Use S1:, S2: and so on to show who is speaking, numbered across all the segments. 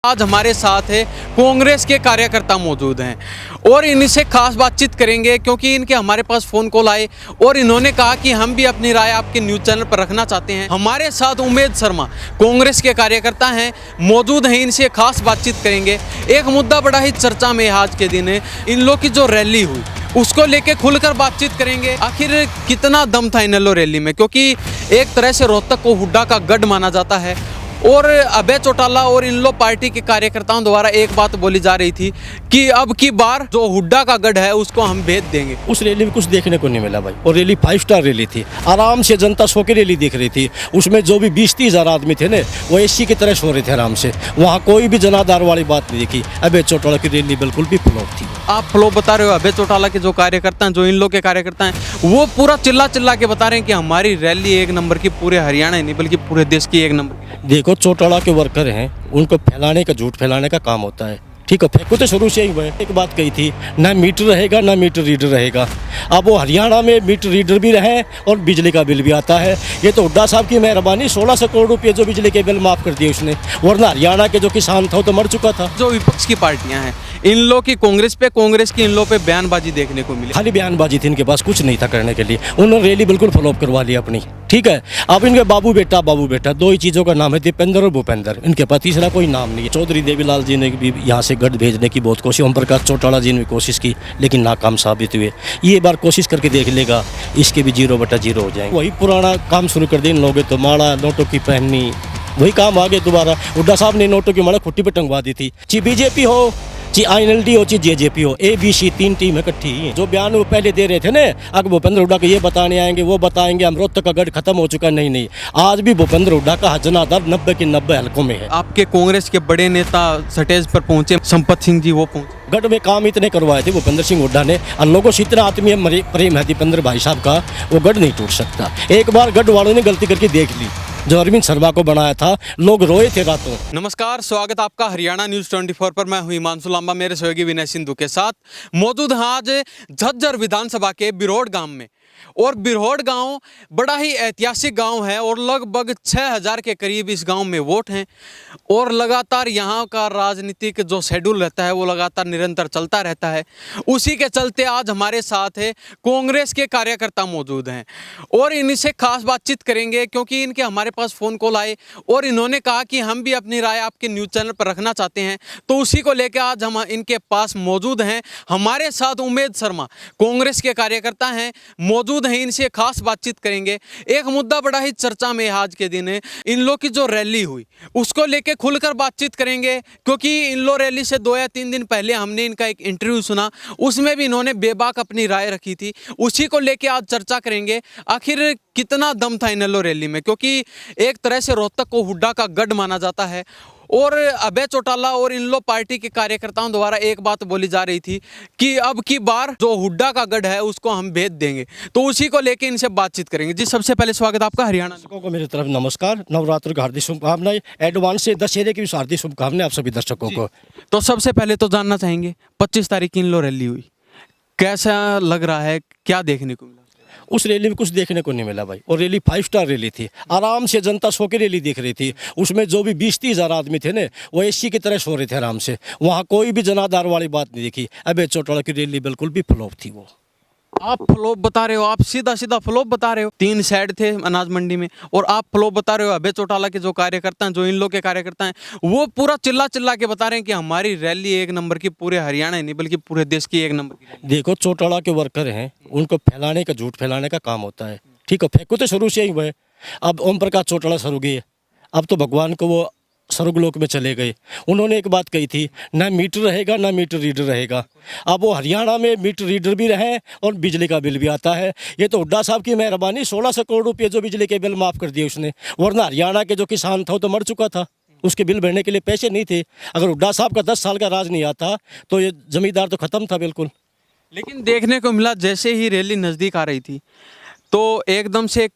S1: आज हमारे साथ है कांग्रेस के कार्यकर्ता मौजूद हैं और इनसे खास बातचीत करेंगे क्योंकि इनके हमारे पास फ़ोन कॉल आए और इन्होंने कहा कि हम भी अपनी राय आपके न्यूज़ चैनल पर रखना चाहते हैं। हमारे साथ उमेद शर्मा कांग्रेस के कार्यकर्ता हैं, मौजूद हैं, इनसे खास बातचीत करेंगे। एक मुद्दा बड़ा ही चर्चा में आज के दिन है, इन लोग की जो रैली हुई उसको लेके खुलकर बातचीत करेंगे। आखिर कितना दम था इन लो रैली में, क्योंकि एक तरह से रोहतक को हुड्डा का गढ़ माना जाता है और अभय चौटाला और इन लो पार्टी के कार्यकर्ताओं द्वारा एक बात बोली जा रही थी कि अब की बार जो हुड्डा का गढ़ है उसको हम भेज देंगे।
S2: उस रैली में कुछ देखने को नहीं मिला भाई, और रैली 5 स्टार रैली थी। आराम से जनता सो के रैली देख रही थी। उसमें जो भी 20-30 हज़ार आदमी थे ना, वो एसी की तरह सो रहे थे आराम से। वहाँ कोई भी जनाधार वाली बात नहीं देखी। अभय चौटाला की रैली बिल्कुल भी फ्लॉप थी।
S1: आप फ्लॉप बता रहे हो। अभय चौटाला के जो कार्यकर्ता हैं, जो इन लोग के कार्यकर्ता हैं, वो पूरा चिल्ला चिल्ला के बता रहे हैं कि हमारी रैली एक नंबर की, पूरे हरियाणा ही नहीं बल्कि पूरे देश की एक नंबर।
S2: देखो, चौटाला के वर्कर हैं, उनको फैलाने का, झूठ फैलाने का काम होता है। ठीक है, फेंको तो शुरू से ही हुए। एक बात कही थी, ना मीटर रहेगा ना मीटर रीडर रहेगा। अब वो हरियाणा में मीटर रीडर भी रहे और बिजली का बिल भी आता है। ये तो हुड्डा साहब की मेहरबानी, 1600 करोड़ रुपये जो बिजली के बिल माफ़ कर दिए उसने, वरना हरियाणा के जो किसान था वो तो मर चुका था।
S1: जो विपक्ष की पार्टियां हैं, इन लोग की कांग्रेस पे, कांग्रेस की इन लोग पे बयानबाजी देखने को मिली।
S2: खाली बयानबाजी थी, इनके पास कुछ नहीं था करने के लिए। उन्होंने रैली बिल्कुल फ्लॉप करवा ली अपनी। ठीक है, अब इनके बाबू बेटा दो ही चीज़ों का नाम है, दीपेंद्र और भूपेंद्र। इनके पास तीसरा कोई नाम नहीं है। चौधरी देवीलाल जी ने भी यहाँ से गढ़ भेजने की बहुत कोशिश, ओम प्रकाश चौटाला जी ने भी कोशिश की लेकिन नाकाम साबित हुए। ये बार कोशिश करके देख लेगा, इसके भी 0/0 हो जाएंगे। वही पुराना काम शुरू कर दे इन लोगों तो, माला नोटों की पहननी, वही काम आगे दोबारा। हुड्डा साहब ने नोटों की माला खुट्टी पे टंगवा दी थी। चाहे बीजेपी हो, चाहे INLD हो, चाहे JJP हो, ABC 3 टीम इकट्ठी ही है। जो बयान वो पहले दे रहे थे ना, अगर भूपेंद्र हुड्डा को ये बताने आएंगे, वो बताएंगे हम रोहतक का गढ़ खत्म हो चुका, नहीं, आज भी भूपेंद्र हुड्डा का जनाधार 90 के 90 हलकों में है।
S1: आपके कांग्रेस के बड़े नेता स्टेज पर पहुंचे, संपत सिंह जी वो पहुंचे।
S2: गढ़ में काम इतने करवाए थे भूपेंद्र सिंह हुड्डा ने, और लोगों से इतना आत्मीय प्रेम है दीपेंद्र भाई साहब का, वो गढ़ नहीं टूट सकता। एक बार गढ़ वालों ने गलती करके देख ली, जो अरविंद शर्मा को बनाया था, लोग रोए थे रातों।
S1: नमस्कार, स्वागत आपका हरियाणा न्यूज़ 24 पर। मैं हूं हिमांशु लांबा, मेरे सहयोगी विनय सिंधु के साथ मौजूद हैं आज झज्जर विधानसभा के बिरोड़ गांव में। और बिरोड़ गांव बड़ा ही ऐतिहासिक गांव है और लगभग 6000 के करीब इस गांव में वोट हैं और लगातार यहां का राजनीतिक जो शेड्यूल रहता है वो लगातार निरंतर चलता रहता है। उसी के चलते आज हमारे साथ है कांग्रेस के कार्यकर्ता मौजूद हैं और इनसे खास बातचीत करेंगे क्योंकि इनके हमारे पास फ़ोन कॉल आए और इन्होंने कहा कि हम भी अपनी राय आपके न्यूज़ चैनल पर रखना चाहते हैं। तो उसी को लेकर आज हम इनके पास मौजूद हैं। हमारे साथ उमेद शर्मा कांग्रेस के कार्यकर्ता हैं, मौजूद हैं, इनसे खास बातचीत करेंगे। एक मुद्दा बड़ा ही चर्चा में आज के दिन है, इन लोग की जो रैली हुई उसको लेके खुलकर बातचीत करेंगे क्योंकि इन लोग रैली से 2 या 3 दिन पहले हमने इनका एक इंटरव्यू सुना, उसमें भी इन्होंने बेबाक अपनी राय रखी थी। उसी को लेके आज चर्चा करेंगे। आखिर कितना दम था इन लो रैली में, क्योंकि एक तरह से रोहतक को हुड्डा का गढ़ माना जाता है और अभय चौटाला और इन लो पार्टी के कार्यकर्ताओं द्वारा एक बात बोली जा रही थी कि अब की बार जो हुड्डा का गढ़ है उसको हम भेज देंगे। तो उसी को लेके इनसे बातचीत करेंगे। जी, सबसे पहले स्वागत आपका हरियाणा।
S2: दर्शकों को मेरी तरफ नमस्कार, नवरात्र की हार्दिक शुभकामनाएं, एडवांस से दशहरे की भी हार्दिक शुभकामनाएं आप सभी दर्शकों को।
S1: तो सबसे पहले तो जानना चाहेंगे, 25 तारीख की इन लो रैली हुई, कैसा लग रहा है, क्या देखने को मिला?
S2: उस रैली में कुछ देखने को नहीं मिला भाई, और रैली 5 स्टार रैली थी। आराम से जनता सो के रैली देख रही थी। उसमें जो भी 20-30 हज़ार आदमी थे ना, वो एसी की तरह सो रहे थे आराम से। वहाँ कोई भी जनाधार वाली बात नहीं देखी। अभय चौटाला की रैली बिल्कुल भी फ्लॉप थी। वो
S1: आप फ्लॉप बता रहे हो, आप सीधा फ्लॉप बता रहे हो। 3 साइड थे अनाज मंडी में और आप फ्लॉप बता रहे हो। अभय चौटाला के जो कार्यकर्ता हैं, जो इन लोग के कार्यकर्ता हैं, वो पूरा चिल्ला चिल्ला के बता रहे हैं कि हमारी रैली एक नंबर की, पूरे हरियाणा ही नहीं बल्कि पूरे देश की एक नंबर की।
S2: देखो, चौटाला के वर्कर हैं, उनको फैलाने का, झूठ फैलाने का काम होता है। ठीक है, फेंको तो शुरू से ही हुए। अब ओम प्रकाश चौटाला सर गए, अब तो भगवान को वो स्वर्गलोक में चले गए। उन्होंने एक बात कही थी, ना मीटर रहेगा ना मीटर रीडर रहेगा। अब वो हरियाणा में मीटर रीडर भी रहे और बिजली का बिल भी आता है। ये तो हुड्डा साहब की मेहरबानी, 1600 करोड़ रुपये जो बिजली के बिल माफ़ कर दिए उसने, वरना हरियाणा के जो किसान था वो तो मर चुका था। उसके बिल भरने के लिए पैसे नहीं थे। अगर हुड्डा साहब का 10 साल का राज नहीं आता तो ये जमींदार तो ख़त्म था बिल्कुल।
S1: लेकिन देखने को मिला, जैसे ही रैली नज़दीक आ रही थी तो एकदम से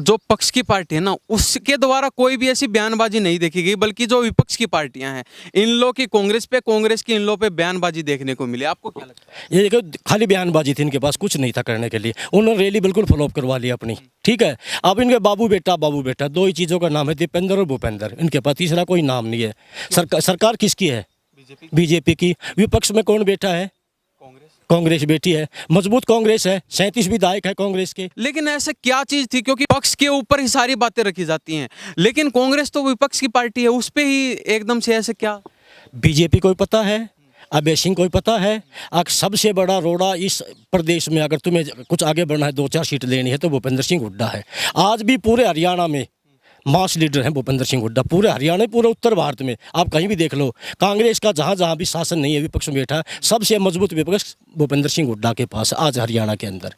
S1: जो पक्ष की पार्टी है ना उसके द्वारा कोई भी ऐसी बयानबाजी नहीं देखी गई, बल्कि जो विपक्ष की पार्टियां हैं इन लोग की कांग्रेस पे, कांग्रेस की इन लोग पे बयानबाजी देखने को मिली। आपको क्या लगता है?
S2: ये देखो खाली बयानबाजी थी, इनके पास कुछ नहीं था करने के लिए। उन्होंने रैली बिल्कुल फॉलोअप करवा ली अपनी, ठीक है। अब इनके बाबू बेटा दो ही चीज़ों का नाम है, दीपेंद्र और भूपेंद्र। इनके पास तीसरा कोई नाम नहीं है। सरकार किसकी है? बीजेपी की। विपक्ष में कौन बैठा है? कांग्रेस बैठी है, मजबूत कांग्रेस है, 37 विधायक है कांग्रेस के।
S1: लेकिन ऐसे क्या चीज थी, क्योंकि पक्ष के ऊपर ही सारी बातें रखी जाती हैं, लेकिन कांग्रेस तो विपक्ष की पार्टी है, उस पे ही एकदम से ऐसे क्या?
S2: बीजेपी को पता है, अभय सिंह को पता है। अगर सबसे बड़ा रोड़ा इस प्रदेश में अगर तुम्हें कुछ आगे बढ़ना है, 2-4 सीट लेनी है, तो भूपेंद्र सिंह हुड्डा है। आज भी पूरे हरियाणा में मास लीडर हैं भूपेंद्र सिंह हुड्डा, पूरे हरियाणा, पूरे उत्तर भारत में आप कहीं भी देख लो। कांग्रेस का जहाँ जहाँ भी शासन नहीं है, विपक्ष में बैठा है, सबसे मजबूत विपक्ष भूपेंद्र सिंह हुड्डा के पास आज हरियाणा के अंदर।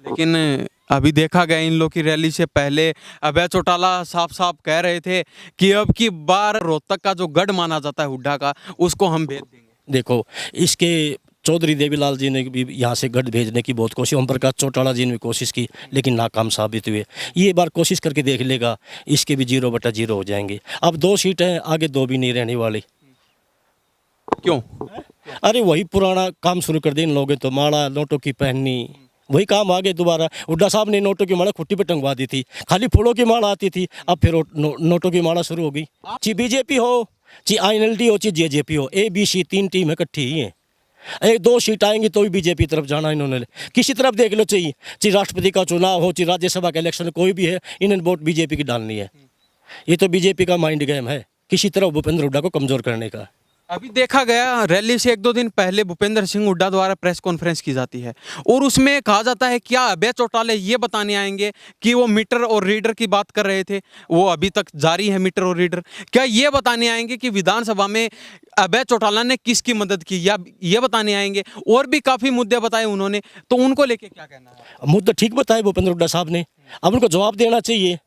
S1: लेकिन अभी देखा गया इन लोग की रैली से पहले अभय चौटाला साफ साफ कह रहे थे कि अब की बार रोहतक का जो गढ़ माना जाता है हुड्डा का, उसको हम भेज देंगे।
S2: देखो इसके चौधरी देवीलाल जी ने भी यहाँ से गढ़ भेजने की बहुत कोशिश, ओम प्रकाश चौटाला जी ने भी कोशिश की, लेकिन नाकाम साबित हुए। ये बार कोशिश करके देख लेगा, इसके भी 0/0 हो जाएंगे। अब 2 सीट हैं, आगे 2 भी नहीं रहने वाली।
S1: क्यों?
S2: अरे वही पुराना काम शुरू कर दे इन लोगों, तो माला नोटों की पहननी, वही काम आगे दोबारा। हुड्डा साहब ने नोटों की माला खुट्टी पे टंगवा दी थी, खाली फूलों की माला आती थी, अब फिर नोटों की माला शुरू हो गई। चाहे बीजेपी हो, चाहे INLD हो, चाहे JJP हो, ABC 3 टीम इकट्ठी ही है। 1-2 सीट आएंगी तो भी बीजेपी तरफ जाना इन्होंने, किसी तरफ देख लो, चाहे राष्ट्रपति का चुनाव हो, चाहे राज्यसभा का इलेक्शन, कोई भी है, इन्होंने वोट बीजेपी की डालनी है। ये तो बीजेपी का माइंड गेम है, किसी तरह भूपेंद्र हुड्डा को कमजोर करने का।
S1: अभी देखा गया रैली से 1-2 दिन पहले भूपेंद्र सिंह हुड्डा द्वारा प्रेस कॉन्फ्रेंस की जाती है और उसमें कहा जाता है क्या अभय चौटाला ये बताने आएंगे कि वो मीटर और रीडर की बात कर रहे थे, वो अभी तक जारी है मीटर और रीडर। क्या ये बताने आएंगे कि विधानसभा में अभय चौटाला ने किसकी मदद की, या ये बताने आएंगे? और भी काफ़ी मुद्दे बताए उन्होंने, तो उनको लेके क्या कहना है?
S2: मुद्दा ठीक बताए भूपेंद्र हुड्डा साहब ने, अब उनको जवाब देना चाहिए।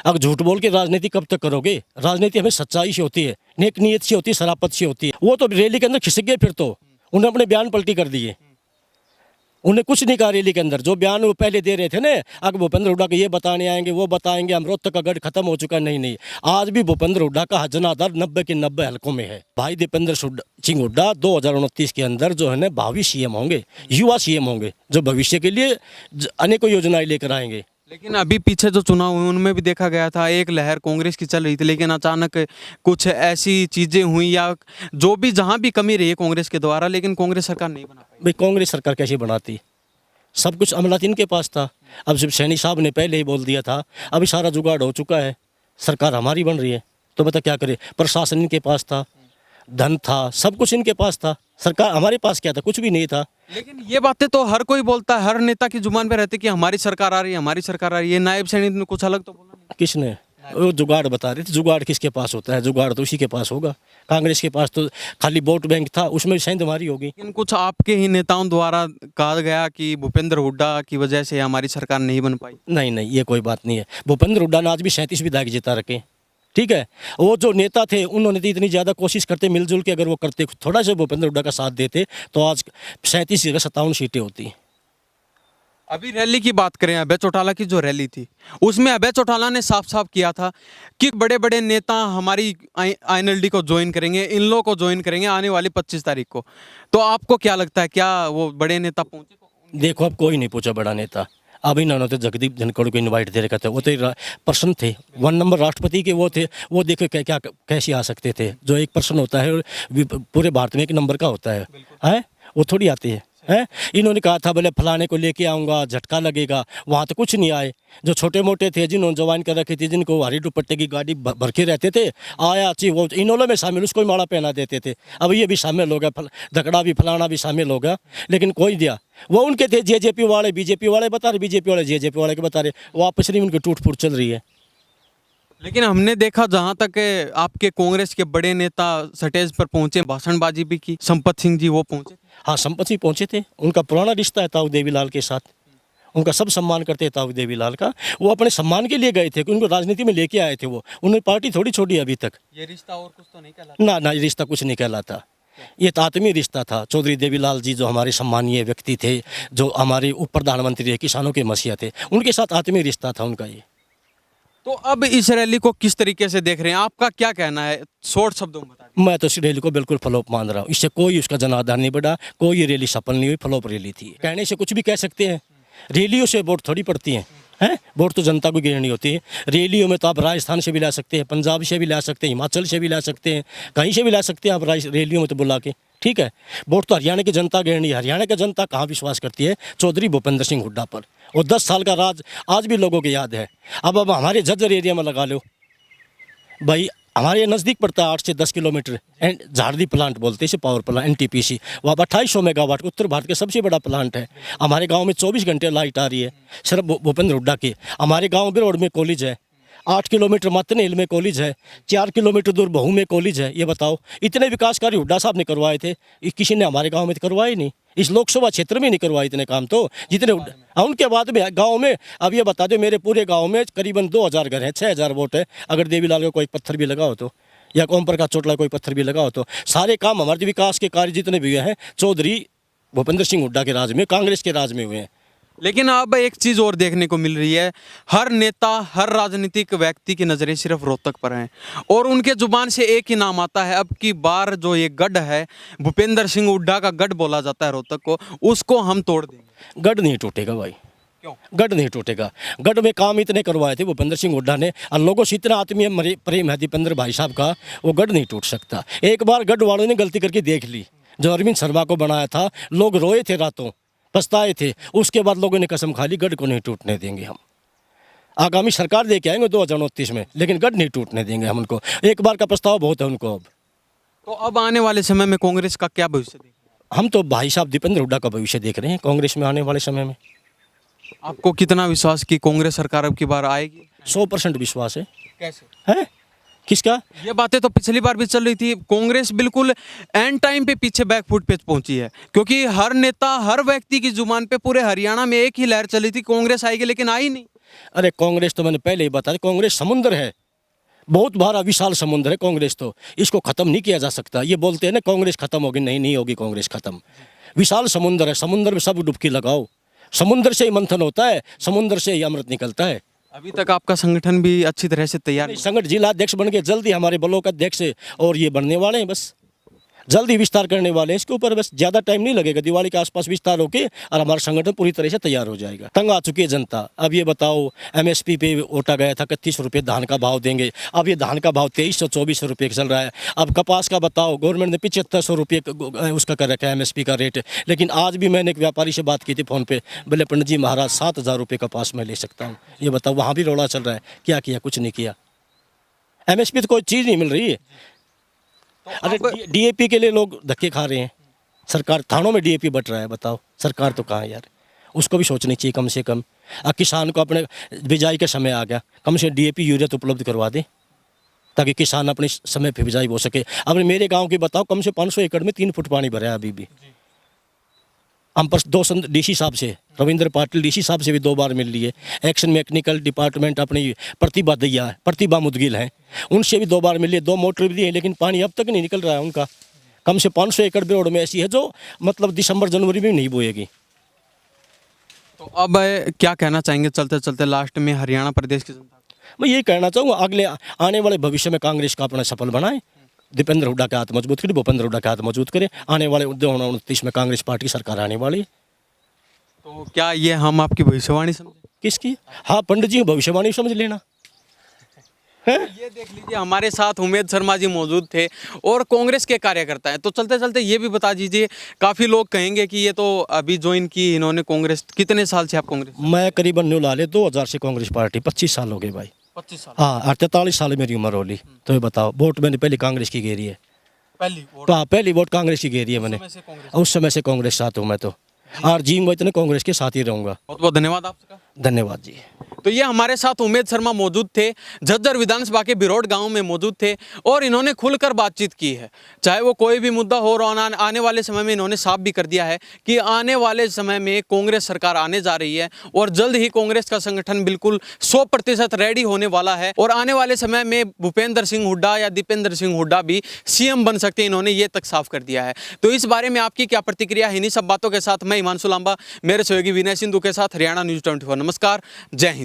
S2: अब झूठ बोल के राजनीति कब तक करोगे? राजनीति हमें सच्चाई से होती है, नेक नीयत से होती है, शराफत से होती है। वो तो रैली के अंदर खिसक गए, फिर तो उन्होंने अपने बयान पलटी कर दिए। उन्हें कुछ नहीं कहा रैली के अंदर, जो बयान वो पहले दे रहे थे ना, अगर भूपेंद्र हुड्डा को ये बताने आएंगे, वो बताएंगे हम रोहतक का गढ़ खत्म हो चुका, नहीं। आज भी भूपेंद्र हुड्डा का जनाधार 90 के 90 हलकों में है। भाई दीपेंद्र सिंह हुड्डा 2029 के अंदर जो है ना भावी CM होंगे, युवा CM होंगे, जो भविष्य के लिए अनेकों योजनाएं लेकर आएंगे।
S1: लेकिन अभी पीछे जो चुनाव हुए उनमें भी देखा गया था एक लहर कांग्रेस की चल रही थी, लेकिन अचानक कुछ ऐसी चीज़ें हुई या जो भी जहां भी कमी रही है कांग्रेस के द्वारा, लेकिन कांग्रेस सरकार नहीं बना पाई।
S2: भाई कांग्रेस सरकार कैसे बनाती? सब कुछ अमलात इनके पास था। अब जब सैनी साहब ने पहले ही बोल दिया था, अभी सारा जुगाड़ हो चुका है, सरकार हमारी बन रही है, तो बता क्या करे? प्रशासन इनके पास था, धन था, सब कुछ इनके पास था, सरकार हमारे पास क्या था? कुछ भी नहीं था।
S1: लेकिन ये बातें तो हर कोई बोलता है, हर नेता की जुबान पे रहती कि हमारी सरकार आ रही है, हमारी सरकार आ रही है। नायब सैनी ने कुछ अलग तो बोला नहीं।
S2: किसने? वो जुगाड़ बता रहे थे। जुगाड़ किसके पास होता है? जुगाड़ तो उसी के पास होगा। कांग्रेस के पास तो खाली वोट बैंक था, उसमें सेंध हमारी होगी।
S1: लेकिन कुछ आपके ही नेताओं द्वारा कहा गया कि भूपेंद्र हुड्डा की वजह से हमारी सरकार नहीं बन पाई।
S2: नहीं, ये कोई बात नहीं है। भूपेंद्र हुड्डा ने आज भी 37 विधायक जिता रखे, ठीक है। वो जो नेता थे उन्होंने तो इतनी ज़्यादा कोशिश करते, मिलजुल के अगर वो करते, थोड़ा सा भूपेंद्र हुड्डा का साथ देते, तो आज 37 जगह 57 सीटें होती।
S1: अभी रैली की बात करें, अभय चौटाला की जो रैली थी उसमें अभय चौटाला ने साफ साफ किया था कि बड़े बड़े नेता हमारी INLD को ज्वाइन करेंगे, इन लोगों को ज्वाइन करेंगे आने वाली 25 तारीख को। तो आपको क्या लगता है, क्या वो बड़े नेता पहुंचे?
S2: देखो अब कोई नहीं पूछा बड़ा नेता। अब इन्होंने तो जगदीप धनखड़ को इनवाइट दे रखा था, वो तो पर्सन थे, 1 नंबर राष्ट्रपति के वो थे। वो देखो क्या कैसे आ सकते थे? जो एक पर्सन होता है पूरे भारत में 1 नंबर का होता है, वो थोड़ी आते हैं। इन्होंने कहा था बोले फलाने को लेके आऊँगा, झटका लगेगा, वहाँ तो कुछ नहीं आए। जो छोटे मोटे थे जिन्होंने ज्वाइन कर रखी थी, जिनको हरी दुपट्टे की गाड़ी भर के रहते थे, आया ची वो इन्होंने में शामिल, उसको माला पहना देते थे। अब ये भी शामिल हो गया, झगड़ा भी फलाना भी शामिल हो गया, लेकिन कोई दिया। वो उनके थे JJP वाले, BJP वाले बता रहे, BJP वाले JJP वाले के बता रहे, वो आपस में उनकी टूट फूट चल रही है।
S1: लेकिन हमने देखा जहां तक आपके कांग्रेस के बड़े नेता स्टेज पर पहुंचे, भाषणबाजी भी की, संपत सिंह जी वो पहुंचे।
S2: हाँ, संपत सिंह पहुंचे थे। उनका पुराना रिश्ता है ताऊ देवीलाल के साथ, उनका सब सम्मान करते हैं ताऊ देवीलाल का। वो अपने सम्मान के लिए गए थे कि उनको राजनीति में लेके आए थे। वो उन्होंने पार्टी थोड़ी छोड़ी अभी तक।
S1: ये रिश्ता और कुछ तो नहीं कहलाता?
S2: ना, ये रिश्ता कुछ नहीं कहलाता। ये तो आत्मीय रिश्ता था। चौधरी देवीलाल जी जो हमारे सम्मानीय व्यक्ति थे, जो हमारे उप प्रधानमंत्री थे, किसानों के मसीहा थे, उनके साथ आत्मीय रिश्ता था उनका। ये
S1: तो अब इस रैली को किस तरीके से देख रहे हैं, आपका क्या कहना है, शॉर्ट शब्दों में बता दीजिए।
S2: मैं तो इस रैली को बिल्कुल फ्लॉप मान रहा हूँ। इससे कोई उसका जनाधार नहीं बढ़ा, कोई ये रैली सफल नहीं हुई, फ्लॉप रैली थी। कहने से कुछ भी कह सकते हैं, रैलियों से वोट थोड़ी पड़ती हैं। हैं वोट तो जनता को गिरनी होती है। रैलियों में तो आप राजस्थान से भी ला सकते हैं, पंजाब से भी ला सकते हैं, हिमाचल से भी ला सकते हैं, कहीं से भी ला सकते हैं आप रैलियों में तो बुला के। ठीक है, वोट तो हरियाणा की जनता गिरनी है। हरियाणा की जनता कहाँ विश्वास करती है चौधरी भूपेंद्र सिंह हुड्डा पर, और 10 साल का राज आज भी लोगों को याद है। अब हमारे झज्जर एरिया में लगा लो भाई, हमारे नज़दीक पड़ता है 8 से 10 किलोमीटर झारदी प्लांट बोलते हैं इसे, पावर प्लांट NTPC, वहाँ 2800 मेगावाट उत्तर भारत का सबसे बड़ा प्लांट है। हमारे गांव में 24 घंटे लाइट आ रही है सिर्फ भूपेंद्र हुड्डा की। हमारे गांव में रोड में कॉलेज है, 8 किलोमीटर मतने हिल में कॉलेज है, 4 किलोमीटर दूर बहू में कॉलेज है। ये बताओ, इतने विकास कार्य हुड्डा साहब ने करवाए थे, किसी ने हमारे गाँव में तो करवाए नहीं। इस लोकसभा क्षेत्र में नहीं करवाए इतने काम तो जितने उनके बाद में गांव में। अब ये बता दो, मेरे पूरे गांव में करीबन 2000 घर हैं, 6000 वोट है। अगर देवीलाल का कोई पत्थर भी लगा हो तो, या ओम प्रकाश चोटला कोई पत्थर भी लगा हो तो, सारे काम हमारे विकास के कार्य जितने भी हुए हैं चौधरी भूपेंद्र सिंह हुड्डा के राज में, कांग्रेस के राज में हुए हैं।
S1: लेकिन अब एक चीज़ और देखने को मिल रही है, हर नेता, हर राजनीतिक व्यक्ति की नज़रें सिर्फ रोहतक पर हैं और उनके जुबान से एक ही नाम आता है। अब की बार जो ये गढ़ है, भूपेंद्र सिंह हुड्डा का गढ़ बोला जाता है रोहतक को, उसको हम तोड़ देंगे।
S2: गढ़ नहीं टूटेगा भाई,
S1: क्यों?
S2: गढ़ नहीं टूटेगा। गढ़ में काम इतने करवाए थे भूपेंद्र सिंह हुड्डा ने, और लोगों से इतना आत्मीय प्रेम है दीपेंद्र भाई साहब का, वो गढ़ नहीं टूट सकता। एक बार गढ़ वालों ने गलती करके देख ली, जो अरविंद शर्मा को बनाया था, लोग रोए थे, रातों पछताए थे। उसके बाद लोगों ने कसम खा ली, गढ़ को नहीं टूटने देंगे हम। आगामी सरकार दे के आएंगे 2029 में, लेकिन गढ़ नहीं टूटने देंगे हम उनको। एक बार का पछतावा बहुत है उनको। अब
S1: तो अब आने वाले समय में कांग्रेस का क्या भविष्य देख रहे
S2: हम तो भाई साहब दीपेंद्र हुड्डा का भविष्य देख रहे हैं कांग्रेस में आने वाले समय में।
S1: हैं? आपको कितना विश्वास कि कांग्रेस सरकार अब की बार आएगी?
S2: 100% विश्वास है।
S1: कैसे
S2: हैं? किसका?
S1: ये बातें तो पिछली बार भी चल रही थी, कांग्रेस बिल्कुल एंड टाइम पे पीछे बैकफुट पे पहुंची है, क्योंकि हर नेता, हर व्यक्ति की जुबान पे पूरे हरियाणा में एक ही लहर चली थी, कांग्रेस आएगी, लेकिन आई नहीं।
S2: अरे कांग्रेस तो मैंने पहले ही बताया, कांग्रेस समुद्र है, बहुत बड़ा विशाल समुद्र है कांग्रेस तो, इसको खत्म नहीं किया जा सकता। ये बोलते हैं ना कांग्रेस खत्म होगी, नहीं, नहीं होगी कांग्रेस खत्म। विशाल समुद्र है, समुद्र में सब डुबकी लगाओ, समुद्र से ही मंथन होता है, समुद्र से ही अमृत निकलता है।
S1: अभी तक आपका संगठन भी अच्छी तरह से तैयार नहीं।
S2: संगठन जिला अध्यक्ष बन गए, जल्दी हमारे ब्लॉक अध्यक्ष और ये बनने वाले हैं, बस जल्दी विस्तार करने वाले हैं इसके ऊपर, बस ज़्यादा टाइम नहीं लगेगा। दिवाली के आसपास विस्तार होके और हमारा संगठन पूरी तरह से तैयार हो जाएगा। तंग आ चुकी है जनता। अब ये बताओ, MSP पे ओटा गया था 31 रुपये धान का भाव देंगे, अब ये धान का भाव 2324 रुपये चल रहा है। अब कपास का बताओ, गवर्नमेंट ने 7500 रुपये उसका कर रखा है MSP का रेट। लेकिन आज भी मैंने एक व्यापारी से बात की थी फ़ोन पे, बोले पंडित जी महाराज 7000 रुपये कपास मैं ले सकता हूँ। ये बताओ, वहाँ भी रौला चल रहा है। क्या किया? कुछ नहीं किया। MSP तो कोई चीज़ नहीं मिल रही है। अरे DAP के लिए लोग धक्के खा रहे हैं, सरकार थानों में DAP बट रहा है। बताओ, सरकार तो कहाँ है यार, उसको भी सोचनी चाहिए कम से कम। अब किसान को अपने बिजाई का समय आ गया, कम से DAP यूरिया तो उपलब्ध करवा दे, ताकि किसान अपने समय पर बिजाई हो सके। अब मेरे गांव की बताओ, कम से 500 एकड़ में 3 फुट पानी भरा है अभी भी। हम पर 2 DC साहब से, रविंद्र पाटिल DC साहब से भी 2 बार मिल लिए। एक्शन मैकेनिकल डिपार्टमेंट अपनी प्रतिभा दैया है, प्रतिभा मुदगिल हैं, उनसे भी 2 बार मिल लिए। 2 मोटर भी दिए, लेकिन पानी अब तक नहीं निकल रहा है उनका। कम से 500 एकड़ रोड में ऐसी है जो मतलब दिसंबर जनवरी में नहीं बोएगी।
S1: तो अब क्या कहना चाहेंगे चलते चलते लास्ट में हरियाणा प्रदेश की जनता को?
S2: मैं यही कहना चाहूँगा, अगले आने वाले भविष्य में कांग्रेस का अपना सफल बनाए, दीपेंद्र हुड्डा के हाथ मजबूत करे, भूपेंद्र हुड्डा के हाथ मजबूत करे। आने वाले 2029 में कांग्रेस पार्टी की सरकार आने वाली।
S1: तो क्या ये हम आपकी भविष्यवाणी समझे?
S2: किसकी? हाँ, पंडित जी भविष्यवाणी समझ लेना।
S1: ये देख लीजिए, हमारे साथ उमेद शर्मा जी मौजूद थे और कांग्रेस के कार्यकर्ता हैं। तो चलते चलते ये भी बता दीजिए, काफ़ी लोग कहेंगे कि ये तो अभी ज्वाइन की इन्होंने कांग्रेस। कितने साल से आप कांग्रेस?
S2: मैं करीबन न्यू लाले 2000 से कांग्रेस पार्टी, 25 साल हो गए भाई।
S1: 25 साल?
S2: हाँ, 43 साल मेरी उम्र होली। तो ये बताओ, वोट मैंने पहले कांग्रेस की घेरी है। पहली वोट कांग्रेस की घेरी है मैंने, उस समय से कांग्रेस साथ हूँ मैं तो, और जीऊंगा इतने कांग्रेस के साथ ही रहूँगा।
S1: बहुत बहुत धन्यवाद आपका।
S2: धन्यवाद जी।
S1: तो ये हमारे साथ उमेद शर्मा मौजूद थे, झज्जर विधानसभा के बिरोड गांव में मौजूद थे और इन्होंने खुलकर बातचीत की है। चाहे वो कोई भी मुद्दा हो, और आने वाले समय में इन्होंने साफ भी कर दिया है कि आने वाले समय में कांग्रेस सरकार आने जा रही है और जल्द ही कांग्रेस का संगठन बिल्कुल 100% रेडी होने वाला है और आने वाले समय में भूपेंद्र सिंह हुड्डा या दीपेंद्र सिंह हुड्डा भी CM बन सकते हैं, इन्होंने ये तक साफ कर दिया है। तो इस बारे में आपकी क्या प्रतिक्रिया है? इन्हीं सब बातों के साथ मैं हिमांशु लांबा, मेरे सहयोगी विनय सिंधु के साथ हरियाणा न्यूज़ 24। नमस्कार, जय हिंद।